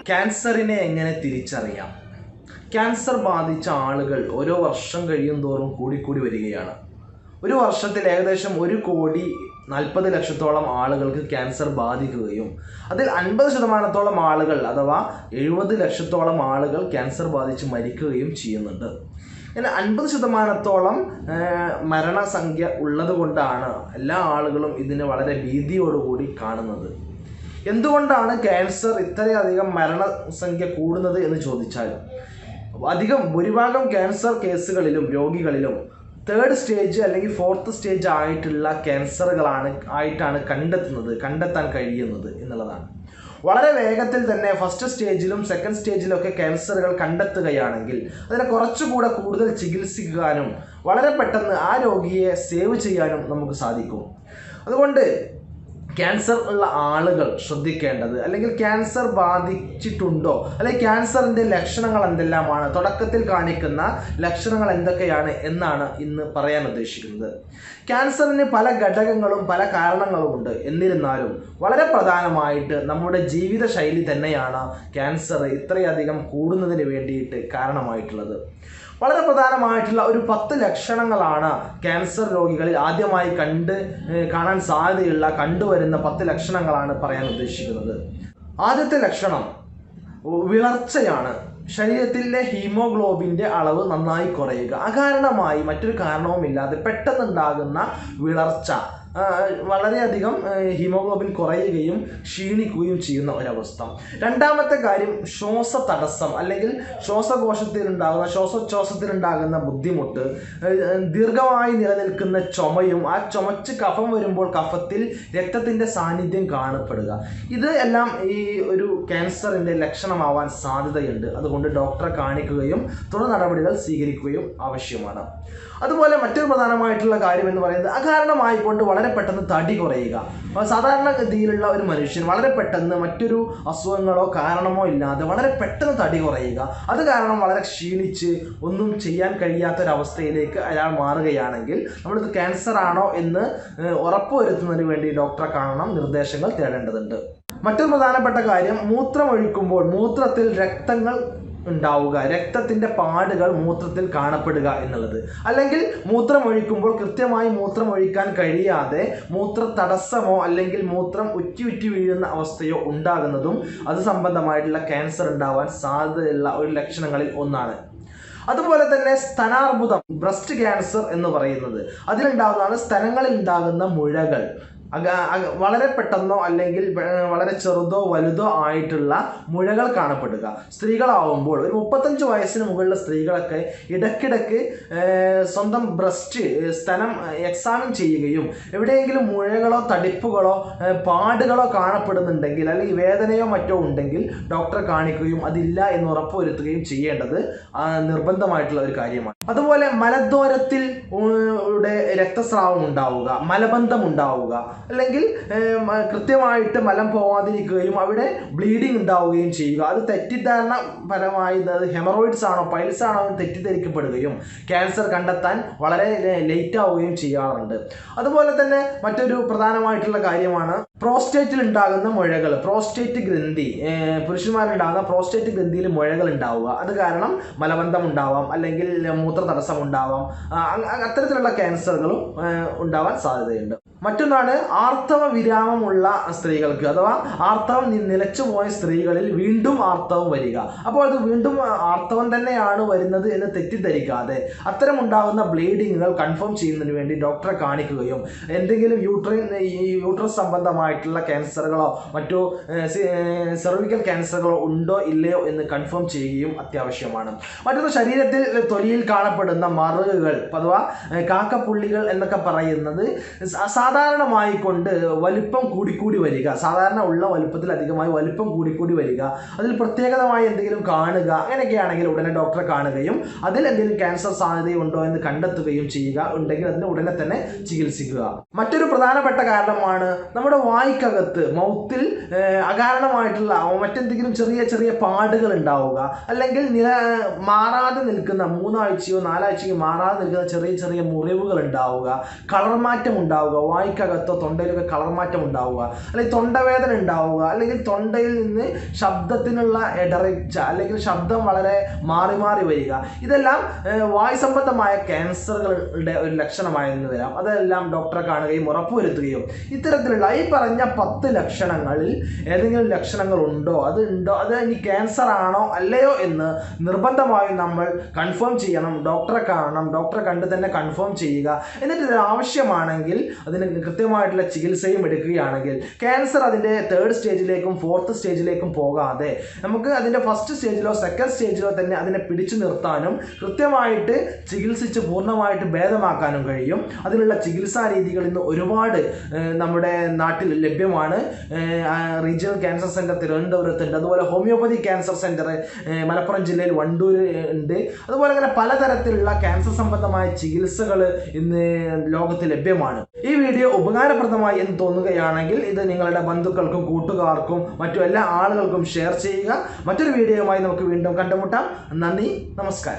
ക്യാൻസറിനെ എങ്ങനെ തിരിച്ചറിയാം? ക്യാൻസർ ബാധിച്ച ആളുകൾ ഓരോ വർഷം കഴിയുന്തോറും കൂടിക്കൂടി വരികയാണ്. ഒരു വർഷത്തിൽ ഏകദേശം 1,40,00,000 ആളുകൾക്ക് ക്യാൻസർ ബാധിക്കുകയും അതിൽ 50% ആളുകൾ അഥവാ 70 ലക്ഷത്തോളം ആളുകൾ ക്യാൻസർ ബാധിച്ച് മരിക്കുകയും ചെയ്യുന്നുണ്ട്. ഇങ്ങനെ 50% മരണസംഖ്യ ഉള്ളത് കൊണ്ടാണ് എല്ലാ ആളുകളും ഇതിനെ വളരെ ഭീതിയോടുകൂടി കാണുന്നത്. എന്തുകൊണ്ടാണ് ക്യാൻസർ ഇത്രയധികം മരണസംഖ്യ കൂടുന്നത് എന്ന് ചോദിച്ചാൽ, ഭൂരിഭാഗം ക്യാൻസർ കേസുകളിലും രോഗികളിലും 3rd സ്റ്റേജ് അല്ലെങ്കിൽ 4th സ്റ്റേജ് ആയിട്ടുള്ള ക്യാൻസറുകളാണ് കണ്ടെത്താൻ കഴിയുന്നത് എന്നുള്ളതാണ്. വളരെ വേഗത്തിൽ തന്നെ 1st സ്റ്റേജിലും 2nd സ്റ്റേജിലൊക്കെ ക്യാൻസറുകൾ കണ്ടെത്തുകയാണെങ്കിൽ അതിനെ കുറച്ചുകൂടെ കൂടുതൽ ചികിത്സിക്കാനും വളരെ പെട്ടെന്ന് ആ രോഗിയെ സേവ് ചെയ്യാനും നമുക്ക് സാധിക്കും. അതുകൊണ്ട് ക്യാൻസർ ഉള്ള ആളുകൾ ശ്രദ്ധിക്കേണ്ടത്, അല്ലെങ്കിൽ ക്യാൻസർ ബാധിച്ചിട്ടുണ്ടോ, അല്ലെങ്കിൽ ക്യാൻസറിൻ്റെ ലക്ഷണങ്ങൾ എന്തെല്ലാമാണ്, തുടക്കത്തിൽ കാണിക്കുന്ന ലക്ഷണങ്ങൾ എന്തൊക്കെയാണ് എന്നാണ് ഇന്ന് പറയാൻ ഉദ്ദേശിക്കുന്നത്. ക്യാൻസറിന് പല ഘടകങ്ങളും പല കാരണങ്ങളുമുണ്ട്. എന്നിരുന്നാലും വളരെ പ്രധാനമായിട്ട് നമ്മുടെ ജീവിതശൈലി തന്നെയാണ് ക്യാൻസർ ഇത്രയധികം കൂടുന്നതിന് വേണ്ടിയിട്ട് കാരണമായിട്ടുള്ളത്. വളരെ പ്രധാനമായിട്ടുള്ള ഒരു 10 ലക്ഷണങ്ങളാണ് ക്യാൻസർ രോഗികളിൽ ആദ്യമായി കാണാൻ സാധ്യതയുള്ള കണ്ടുവരുന്ന 10 ലക്ഷണങ്ങളാണ് പറയാൻ ഉദ്ദേശിക്കുന്നത്. ആദ്യത്തെ ലക്ഷണം വിളർച്ചയാണ്. ശരീരത്തിലെ ഹീമോഗ്ലോബിൻ്റെ അളവ് നന്നായി കുറയുക. അകാരണമായി മറ്റൊരു കാരണവുമില്ലാതെ പെട്ടെന്നുണ്ടാകുന്ന വിളർച്ച, വളരെയധികം ഹീമോഗ്ലോബിൻ കുറയുകയും ക്ഷീണിക്കുകയും ചെയ്യുന്ന ഒരവസ്ഥ. രണ്ടാമത്തെ കാര്യം ശ്വാസതടസ്സം, അല്ലെങ്കിൽ ശ്വാസോച്ഛ്വാസത്തിലുണ്ടാകുന്ന ബുദ്ധിമുട്ട്, ദീർഘമായി നിലനിൽക്കുന്ന ചുമയും ആ ചുമച്ച് കഫം വരുമ്പോൾ കഫത്തിൽ രക്തത്തിൻ്റെ സാന്നിധ്യം കാണപ്പെടുക. ഇത് എല്ലാം ഈ ഒരു ക്യാൻസറിൻ്റെ ലക്ഷണമാവാൻ സാധ്യതയുണ്ട്. അതുകൊണ്ട് ഡോക്ടറെ കാണിക്കുകയും തുടർ നടപടികൾ സ്വീകരിക്കുകയും ആവശ്യമാണ്. അതുപോലെ മറ്റൊരു പ്രധാനമായിട്ടുള്ള കാര്യം എന്ന് പറയുന്നത് അകാരണമായിക്കൊണ്ട് വളരെ പെട്ടെന്ന് തടി കുറയുക. സാധാരണഗതിയിലുള്ള ഒരു മനുഷ്യൻ വളരെ പെട്ടെന്ന് മറ്റൊരു അസുഖങ്ങളോ കാരണമോ ഇല്ലാതെ വളരെ പെട്ടെന്ന് തടി കുറയുക, അത് കാരണം വളരെ ക്ഷീണിച്ച് ഒന്നും ചെയ്യാൻ കഴിയാത്തൊരവസ്ഥയിലേക്ക് അയാൾ മാറുകയാണെങ്കിൽ നമ്മളിത് ക്യാൻസർ ആണോ എന്ന് ഉറപ്പുവരുത്തുന്നതിന് വേണ്ടി ഡോക്ടറെ കാണണം, നിർദ്ദേശങ്ങൾ തേടേണ്ടതുണ്ട്. മറ്റൊരു പ്രധാനപ്പെട്ട കാര്യം മൂത്രമൊഴിക്കുമ്പോൾ മൂത്രത്തിൽ രക്തങ്ങൾ ഉണ്ടാവുക, രക്തത്തിൻ്റെ പാടുകൾ മൂത്രത്തിൽ കാണപ്പെടുക എന്നുള്ളത്. അല്ലെങ്കിൽ മൂത്രമൊഴിക്കുമ്പോൾ കൃത്യമായി മൂത്രമൊഴിക്കാൻ കഴിയാതെ മൂത്ര തടസ്സമോ അല്ലെങ്കിൽ മൂത്രം ഉറ്റി വീഴുന്ന അവസ്ഥയോ ഉണ്ടാകുന്നതും അത് സംബന്ധമായിട്ടുള്ള ക്യാൻസർ ഉണ്ടാവാൻ സാധ്യതയുള്ള ഒരു ലക്ഷണങ്ങളിൽ ഒന്നാണ്. അതുപോലെ തന്നെ സ്തനാർബുദം, ബ്രസ്റ്റ് ക്യാൻസർ എന്ന് പറയുന്നത്, അതിലുണ്ടാകുന്നതാണ് സ്തനങ്ങളിൽ ഉണ്ടാകുന്ന മുഴകൾ. വളരെ പെട്ടെന്നോ അല്ലെങ്കിൽ വളരെ ചെറുതോ വലുതോ ആയിട്ടുള്ള മുഴകൾ കാണപ്പെടുക. സ്ത്രീകളാവുമ്പോൾ ഒരു 35 വയസ്സിന് മുകളിലുള്ള സ്ത്രീകളൊക്കെ ഇടയ്ക്കിടയ്ക്ക് സ്വന്തം സ്തനം എക്സാമിൻ ചെയ്യുകയും എവിടെയെങ്കിലും മുഴകളോ തടിപ്പുകളോ പാടുകളോ കാണപ്പെടുന്നുണ്ടെങ്കിൽ അല്ലെങ്കിൽ വേദനയോ മറ്റോ ഉണ്ടെങ്കിൽ ഡോക്ടറെ കാണിക്കുകയും അതില്ല എന്ന് ഉറപ്പുവരുത്തുകയും ചെയ്യേണ്ടത് നിർബന്ധമായിട്ടുള്ള ഒരു കാര്യമാണ്. അതുപോലെ മലദ്വാരത്തിൽ രക്തസ്രാവം ഉണ്ടാവുക, മലബന്ധം ഉണ്ടാവുക, അല്ലെങ്കിൽ കൃത്യമായിട്ട് മലം പോവാതിരിക്കുകയും അവിടെ ബ്ലീഡിങ് ഉണ്ടാവുകയും ചെയ്യുക. അത് തെറ്റിദ്ധാരണ പരമായി ഹെമറോയിഡ്സ് ആണോ പൈൽസ് ആണോ എന്ന് തെറ്റിദ്ധരിക്കപ്പെടുകയും ക്യാൻസർ കണ്ടെത്താൻ വളരെ ലേറ്റ് ആവുകയും ചെയ്യാറുണ്ട്. അതുപോലെ തന്നെ മറ്റൊരു പ്രധാനമായിട്ടുള്ള കാര്യമാണ് പ്രോസ്റ്റേറ്റിൽ ഉണ്ടാകുന്ന മുഴകൾ. പ്രോസ്റ്റേറ്റ് ഗ്രന്ഥി, പുരുഷന്മാരുണ്ടാകുന്ന പ്രോസ്റ്റേറ്റ് ഗ്രന്ഥിയിൽ മുഴകൾ ഉണ്ടാവുക, അത് കാരണം മലബന്ധം ഉണ്ടാവാം, അല്ലെങ്കിൽ മൂത്ര തടസ്സം ഉണ്ടാവാം. അത്തരത്തിലുള്ള ക്യാൻസറുകളും ഉണ്ടാവാൻ സാധ്യതയുണ്ട്. മറ്റൊന്നാണ് ആർത്തവ വിരാമമുള്ള സ്ത്രീകൾക്ക്, അഥവാ ആർത്തവം നിലച്ചുപോയ സ്ത്രീകളിൽ വീണ്ടും ആർത്തവം വരിക. അപ്പോൾ അത് വീണ്ടും ആർത്തവം തന്നെയാണ് വരുന്നത് എന്ന് തെറ്റിദ്ധരിക്കാതെ അത്തരം ഉണ്ടാകുന്ന ബ്ലീഡിങ്ങുകൾ കൺഫേം ചെയ്യുന്നതിന് വേണ്ടി ഡോക്ടറെ കാണിക്കുകയും എന്തെങ്കിലും യൂട്രസ് സംബന്ധമായിട്ടുള്ള ക്യാൻസറുകളോ മറ്റോ സെർവിക്കൽ ക്യാൻസറുകളോ ഉണ്ടോ ഇല്ലയോ എന്ന് കൺഫേം ചെയ്യുകയും അത്യാവശ്യമാണ്. മറ്റൊന്ന് ശരീരത്തിൽ തൊലിയിൽ കാണപ്പെടുന്ന മറുകുകൾ അഥവാ കാക്കപ്പുള്ളികൾ എന്നൊക്കെ പറയുന്നത് സാധാരണമായി കൊണ്ട് വലിപ്പം കൂടിക്കൂടി വരിക, സാധാരണ ഉള്ള വലിപ്പത്തിൽ അധികമായി വലിപ്പം കൂടിക്കൂടി വരിക, അതിൽ പ്രത്യേകതമായി എന്തെങ്കിലും കാണുക, അങ്ങനെയൊക്കെയാണെങ്കിൽ ഉടനെ ഡോക്ടറെ കാണുകയും അതിൽ എന്തെങ്കിലും ക്യാൻസർ സാധ്യതയുണ്ടോ എന്ന് കണ്ടെത്തുകയും ചെയ്യുക. ഉണ്ടെങ്കിൽ അതിന് ഉടനെ തന്നെ ചികിത്സിക്കുക. മറ്റൊരു പ്രധാനപ്പെട്ട കാരണമാണ് നമ്മുടെ വായ്ക്കകത്ത് മൗത്തിൽ അകാരണമായിട്ടുള്ള മറ്റെന്തെങ്കിലും ചെറിയ ചെറിയ പാടുകൾ ഉണ്ടാവുക, അല്ലെങ്കിൽ മാറാതെ നിൽക്കുന്ന 3 ആഴ്ചയോ 4 ആഴ്ചയോ മാറാതെ നിൽക്കുന്ന ചെറിയ ചെറിയ മുറിവുകൾ ഉണ്ടാവുക, കളർ മാറ്റം ഉണ്ടാവുക, വായ്ക്കകത്തോ തൊണ്ടയിലൊക്കെ കളർ മാറ്റം ഉണ്ടാവുക, അല്ലെങ്കിൽ തൊണ്ടവേദന ഉണ്ടാവുക, അല്ലെങ്കിൽ തൊണ്ടയിൽ നിന്ന് ശബ്ദത്തിനുള്ള ഇടറിച്ച അല്ലെങ്കിൽ ശബ്ദം വളരെ മാറി മാറി വരിക, ഇതെല്ലാം വായു സംബന്ധമായ ക്യാൻസറുകളുടെ ഒരു ലക്ഷണമായെന്ന് വരാം. അതെല്ലാം ഡോക്ടറെ കാണുകയും ഉറപ്പുവരുത്തുകയും ഇത്തരത്തിലുള്ള ഈ പറഞ്ഞ 10 ലക്ഷണങ്ങളിൽ ഏതെങ്കിലും ലക്ഷണങ്ങൾ ഉണ്ടോ, അത് ഇനി ക്യാൻസർ ആണോ അല്ലയോ എന്ന് നിർബന്ധമായും നമ്മൾ കൺഫേം ചെയ്യണം. ഡോക്ടറെ കാണണം, ഡോക്ടറെ കണ്ട് തന്നെ കൺഫേം ചെയ്യുക. എന്നിട്ട് ഇത് ആവശ്യമാണെങ്കിൽ അതിന് കൃത്യമായിട്ടുള്ള ചികിത്സയും എടുക്കുകയാണെങ്കിൽ ക്യാൻസർ അതിൻ്റെ 3rd സ്റ്റേജിലേക്കും 4th സ്റ്റേജിലേക്കും പോകാതെ നമുക്ക് അതിൻ്റെ 1st സ്റ്റേജിലോ 2nd സ്റ്റേജിലോ തന്നെ അതിനെ പിടിച്ചു നിർത്താനും കൃത്യമായിട്ട് ചികിത്സിച്ച് പൂർണ്ണമായിട്ട് ഭേദമാക്കാനും കഴിയും. അതിനുള്ള ചികിത്സാ രീതികൾ ഇന്ന് ഒരുപാട് നമ്മുടെ നാട്ടിൽ ലഭ്യമാണ്. റീജിയണൽ ക്യാൻസർ സെൻറ്റർ തിരുവനന്തപുരത്തുണ്ട്, അതുപോലെ ഹോമിയോപ്പതി ക്യാൻസർ സെൻറ്റർ മലപ്പുറം ജില്ലയിൽ വണ്ടൂർ ഉണ്ട്. അതുപോലെ അങ്ങനെ പലതരത്തിലുള്ള ക്യാൻസർ സംബന്ധമായ ചികിത്സകൾ ഇന്ന് ലോകത്ത് ലഭ്യമാണ്. ഈ വീഡിയോ ഉപകാരപ്രദമായി എന്ന് തോന്നുകയാണെങ്കിൽ ഇത് നിങ്ങളുടെ ബന്ധുക്കൾക്കും കൂട്ടുകാർക്കും മറ്റു എല്ലാ ആളുകൾക്കും ഷെയർ ചെയ്യുക. മറ്റൊരു വീഡിയോയുമായി നമുക്ക് വീണ്ടും കണ്ടുമുട്ടാം. നന്ദി, നമസ്കാരം.